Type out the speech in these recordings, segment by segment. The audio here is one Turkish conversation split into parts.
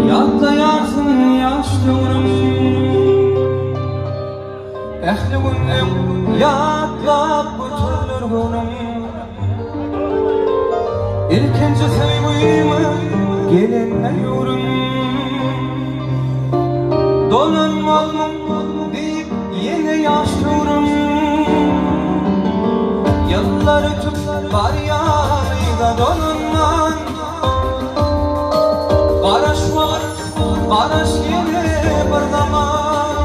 yatlayarsın yaşlıyorum. Ehli günüm yatlap götürülür günüm. İlkinci sevgimi gelinmiyorum. Dolanmalım deyip yine yaşlıyorum. Yıllar ötüp var yarıyla donanman. Barış var, barış yine bir zaman.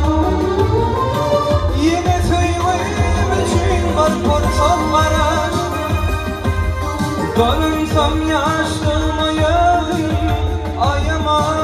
Yine sevgim için var korsan barış. Dönünsem yaşlanmayalım ayaman.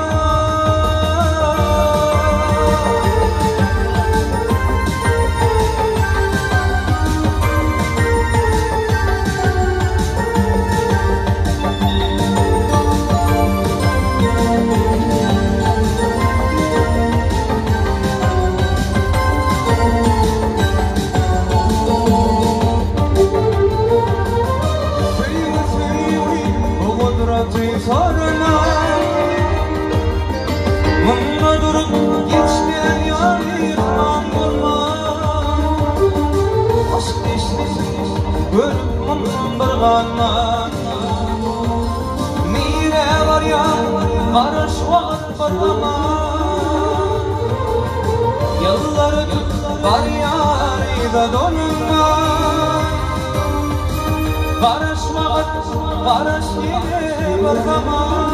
Sorma, mumda durup geçmeyen yarım olma. Aşk eşsiz ölüp mumdan bir kalma. Mire var ya barış vakit bir zaman. Yıllar ötüp var yarıda donunma. Barış vakit, barış yine bir zaman.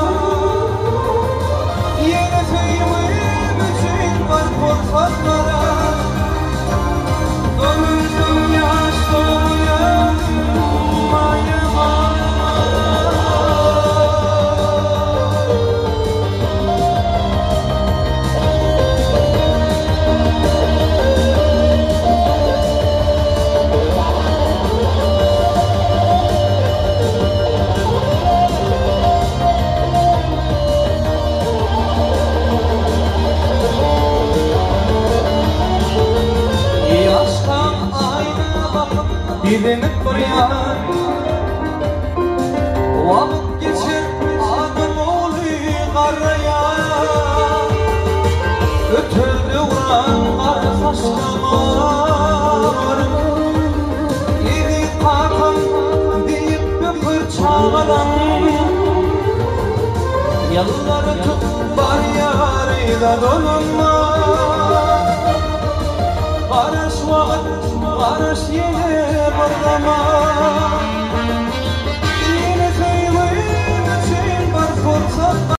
Yine sevgim için var korkaklara. Dönünsem yaşlanmayalım ayaman. Dilenip duruyan vakit geçir adım oluyor karaya. Ötüldü vuran kar saçlamar. Yedi kakam deyip bir fırçaladan. Yılları tut var yarıyla donunma. Barış vakit, barış yine bir zaman.